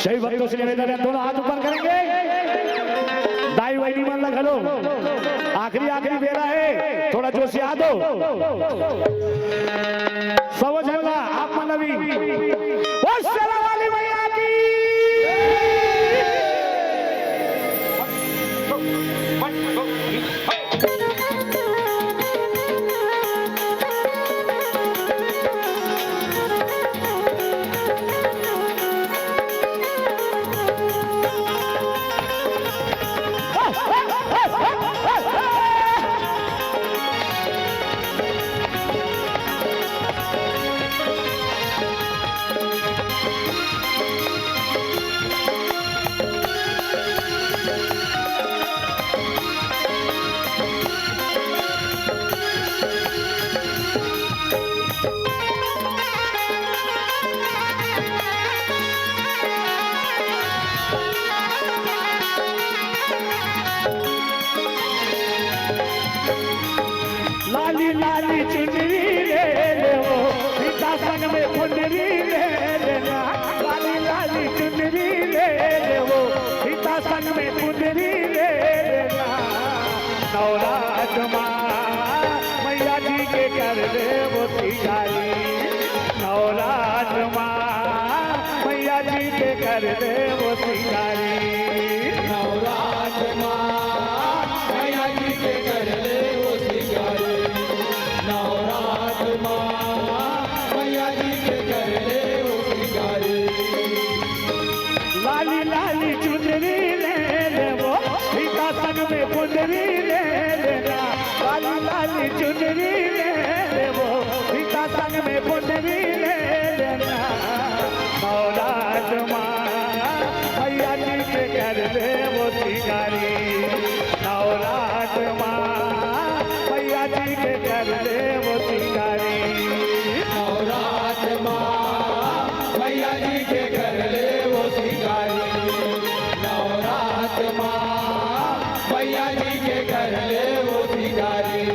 सही भक्तों से निवेदन है, दोनों हाथ ऊपर करेंगे, दाई वाई मन लग लो। आखिरी आखिरी बेरा है, थोड़ा जोर से आ दो। सब झगड़ा आप मन अभी वाली मैया की। लाली लाली चुनरी ले ले वो सीता संग में फुलरी ले लेना। लाली लाली चुनरी ले ले वो सीता संग में फुलरी ले लेना। नवरात माँ मैया जी के कर दे वो सिंगारी। नवरात माँ मैया जी के कर दे वो सिंगारी। नवरात माँ मैया जी के कर दे वो सिंगारी। नवरात माँ मैया जी के कर दे वो सिंगारी। लाली लाली चुनरी ले ले वो सीता संग में फुलरी ले लेना। लाली लाली चुनरी ले ले वो सीता संग में फुलरी ले लेना। नवरात माँ मैया जी के कर दे वो सिंगारी। नवरात माँ मैया जी के कर दे वो सिंगारी। नवरात माँ मैया जी के कर ले वो सिंगारी। नवरात माँ मैया जी के कर ले वो सिंगारी।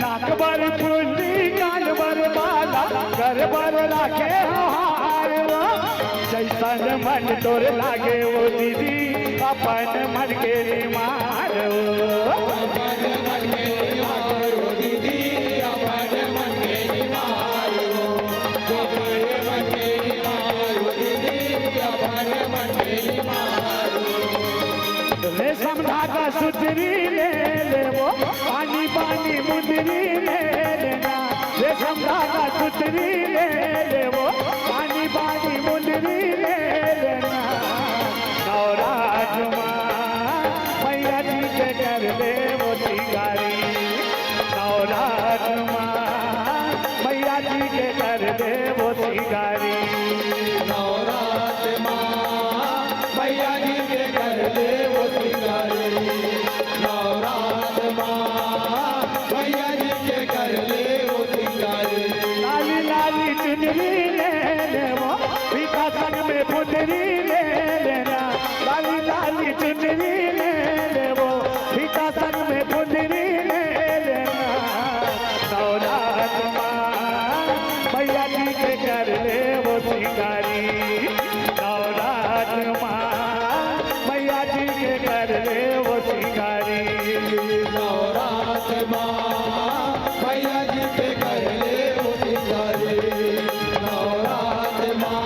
नाक बर फुल्ली कान बर बाला घर बर लागे हार वो। जैसन मन तोर लागे वो दीदी अपन मन के मार वो। अपन मन के मारो दीदी, अपन मन के मारो। अपन मन के मारो दीदी, अपन मन के मारो। रेशम धागा सुतरी ले ले वो पानी पानी मुंदरी ले लेना। रेशम धागा सुतरी ले ले वो पानी पानी मुंदरी ले लेना। नवरात माँ मैया जी के कर दे वो सिंगारी। नवरात माँ मैया जी के कर दे वो सिंगारी। नवरात माँ मैया जी के कर ले वो सिंगारी। नवरात माँ मैया जी के कर ले वो सिंगारी। लाली लाली चुनरी ले ले वो सीता संग में फुलरी ले लेना। लाली लाली चुनरी ले ले वो सीता संग में फुलरी ले लेना। नवरात माँ मैया जी के कर ले वो सिंगारी। नवरात माँ मैया जी के कर ले वो सिंगारी। नवरात माँ मैया जी के कर ले वो सिंगारी। नवरात माँ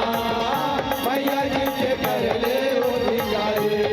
मैया जी के कर ले वो सिंगारी।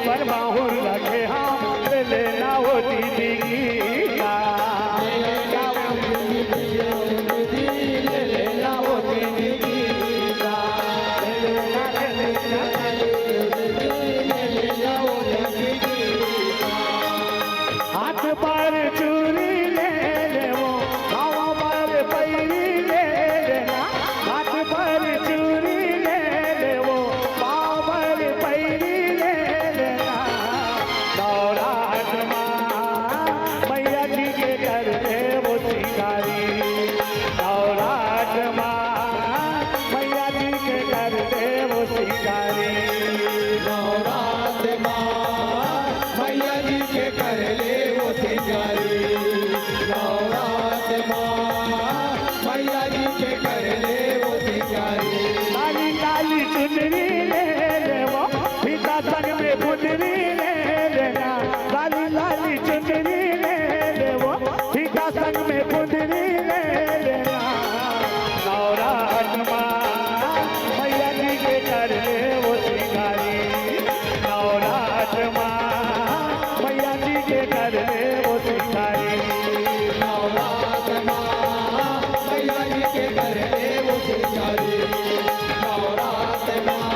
पर बाहुर रखे हम लेना वो दीदी गीता लेना वो दीदी लेना वो दीदी गीता लेना वो दीदी गीता हाथ पर चूड़ी ले ले वो पाँव पर पैरी ले लेना हाथ पर चूड़ी ले ले वो पाँव पर पैरी ले लेना नवरात माँ मैया जी के कर दे वो शिकारी नवरात माँ मैया जी के कर दे वो शिकारी नवरात माँ मैया जी के कर ले वो शिकारी नवरात माँ मैया जी के कर ले वो शिकारी काली काली चुनरी ले ले वो फीता संग में बुंदरी ले लेना काली काली चुनरी ले ले वो फीता संग में बुंदरी ले लेना नवरात माँ मैया जी के कर ले वो शिकारी नवरात माँ मैया जी के कर ले वो शिकारी नवरात माँ मैया जी के कर ले वो शिकारी नवरात माँ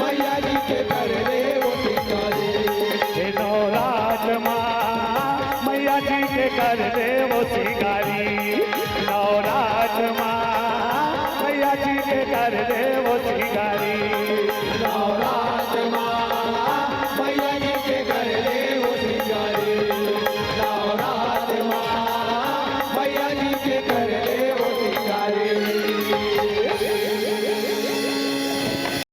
मैया जी के कर ले वो शिकारी नवरात माँ मैया जी के कर दे वो शिकारी नवरात माँ मैया जी के कर दे वो शिकारी